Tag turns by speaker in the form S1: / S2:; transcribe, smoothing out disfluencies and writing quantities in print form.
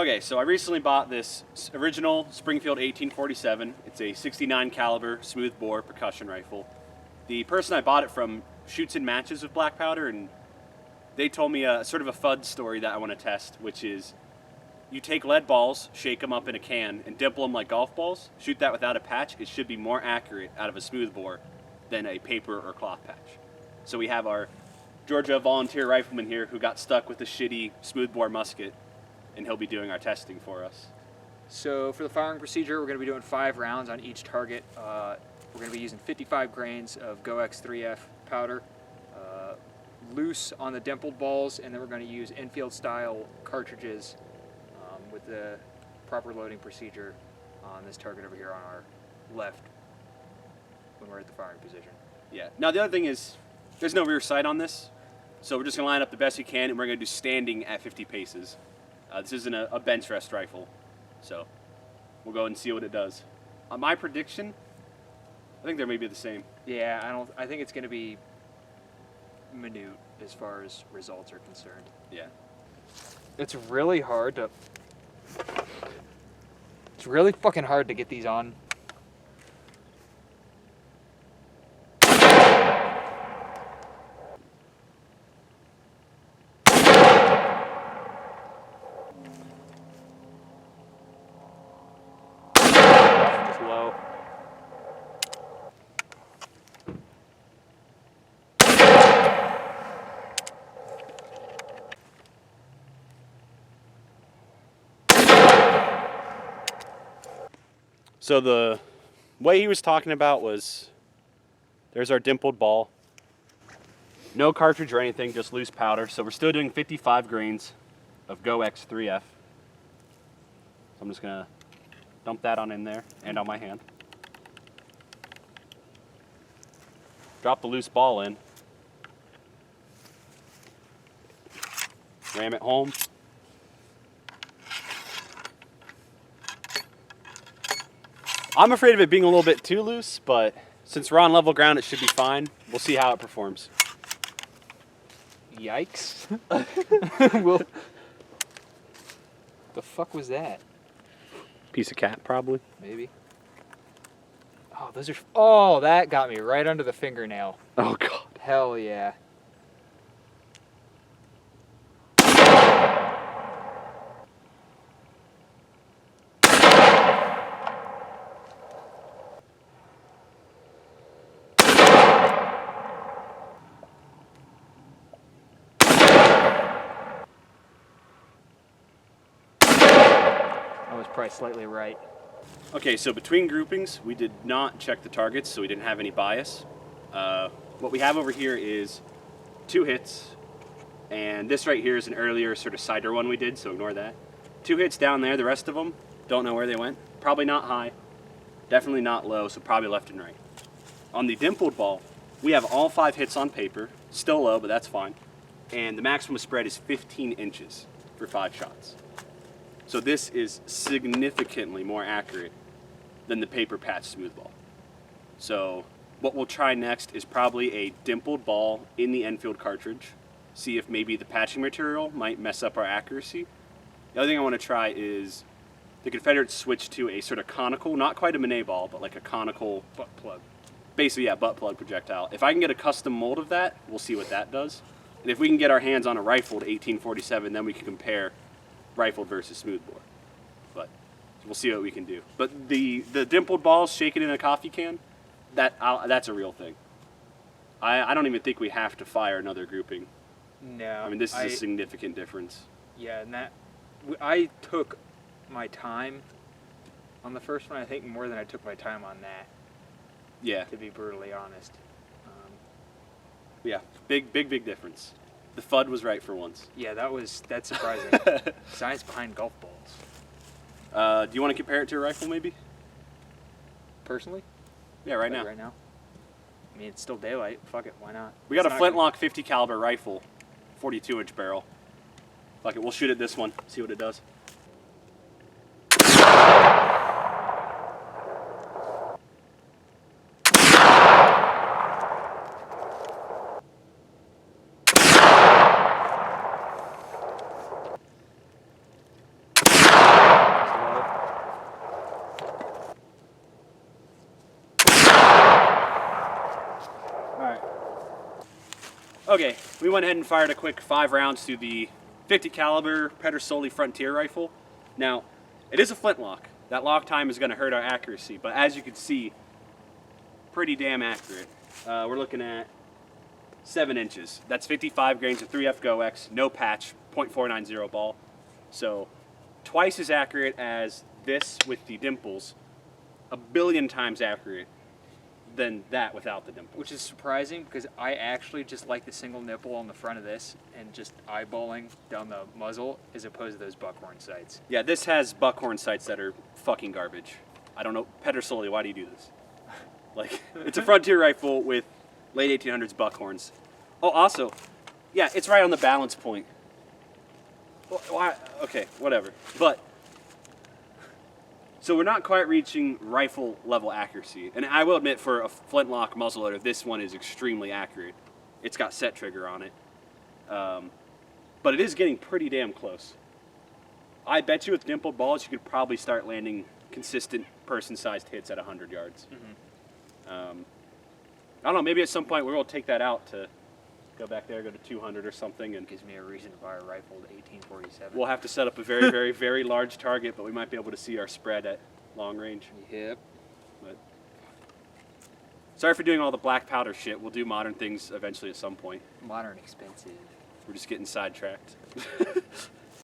S1: Okay, so I recently bought this original Springfield 1847. It's a 69 caliber smoothbore percussion rifle. The person I bought it from shoots and matches with black powder, and they told me a sort of a FUD story that I want to test, which is you take lead balls, shake them up in a can, and dimple them like golf balls. Shoot that without a patch. It should be more accurate out of a smoothbore than a paper or cloth patch. So we have our Georgia volunteer rifleman here who got stuck with a shitty smoothbore musket, and he'll be doing our testing for us.
S2: So for the firing procedure, we're going to be doing 5 rounds on each target. We're going to be using 55 grains of Go X3F powder, loose on the dimpled balls, and then we're going to use infield style cartridges with the proper loading procedure on this target over here on our left when we're at the firing position.
S1: Yeah. Now the other thing is, there's no rear sight on this, so we're just going to line up the best we can, and we're going to do standing at 50 paces. This isn't a bench rest rifle, so we'll go and see what it does. My prediction, I think they're maybe the same.
S2: Yeah, I think it's going to be minute as far as results are concerned.
S1: Yeah.
S2: It's really hard to... It's really fucking hard to get these on. Just low.
S1: So the way he was talking about was, there's our dimpled ball. No cartridge or anything, just loose powder. So we're still doing 55 grains of Go X3F. So I'm just gonna dump that on in there and on my hand. Drop the loose ball in. Ram it home. I'm afraid of it being a little bit too loose, but since we're on level ground, it should be fine. We'll see how it performs.
S2: Yikes. The fuck was that?
S1: Piece of cat, probably.
S2: Maybe. Oh, those are... Oh, that got me right under the fingernail.
S1: Oh, God.
S2: Hell yeah. I was probably slightly right.
S1: Okay, so between groupings, we did not check the targets, so we didn't have any bias. What we have over here is 2 hits, and this right here is an earlier sort of cider one we did, so ignore that. 2 hits down there, the rest of them, don't know where they went. Probably not high, definitely not low, so probably left and right. On the dimpled ball, we have all 5 hits on paper, still low, but that's fine. And the maximum spread is 15 inches for 5 shots. So this is significantly more accurate than the paper patch smooth ball. So what we'll try next is probably a dimpled ball in the Enfield cartridge. See if maybe the patching material might mess up our accuracy. The other thing I want to try is the Confederates switched to a sort of conical, not quite a Manet ball, but like a conical
S2: Butt plug.
S1: basically, yeah, butt plug projectile. If I can get a custom mold of that, we'll see what that does. And if we can get our hands on a rifled 1847, then we can compare rifled versus smoothbore. But we'll see what we can do. But the dimpled balls shaken in a coffee can, that's a real thing. I don't even think we have to fire another grouping.
S2: No.
S1: I mean, this is a significant difference.
S2: Yeah, and I took my time on the first one, I think more than I took my time on that.
S1: Yeah.
S2: To be brutally honest.
S1: Yeah, big difference. The FUD was right for once.
S2: Yeah, that's surprising. Science behind golf balls.
S1: Do you want to compare it to a rifle, maybe?
S2: Personally?
S1: Yeah, right now.
S2: Right now? I mean, it's still daylight. Fuck it, why not?
S1: We got a flintlock 50 caliber rifle, 42-inch barrel. Fuck it, we'll shoot at this one, see what it does. Okay, we went ahead and fired a quick 5 rounds through the 50 caliber Pedersoli Frontier rifle. Now, it is a flintlock. That lock time is going to hurt our accuracy, but as you can see, pretty damn accurate. We're looking at 7 inches. That's 55 grains of 3F GoX, no patch, .490 ball. So twice as accurate as this with the dimples, a billion times accurate than that without the dimples.
S2: Which is surprising because I actually just like the single nipple on the front of this and just eyeballing down the muzzle as opposed to those buckhorn sights.
S1: Yeah, this has buckhorn sights that are fucking garbage. I don't know, Pedersoli, why do you do this? Like, it's a Frontier rifle with late 1800s buckhorns. Oh, also, yeah, it's right on the balance point. Why? Okay, whatever. But, so we're not quite reaching rifle level accuracy. And I will admit, for a flintlock muzzleloader, this one is extremely accurate. It's got set trigger on it. But it is getting pretty damn close. I bet you with dimpled balls, you could probably start landing consistent person-sized hits at 100 yards. I don't know, maybe at some point we'll take that out to go back there, go to 200 or something. And
S2: Gives me a reason to buy a rifle at 1847.
S1: we'll have to set up a very, very, very large target, but we might be able to see our spread at long range.
S2: Yep.
S1: But sorry for doing all the black powder shit. We'll do modern things eventually at some point.
S2: Modern expensive.
S1: We're just getting sidetracked.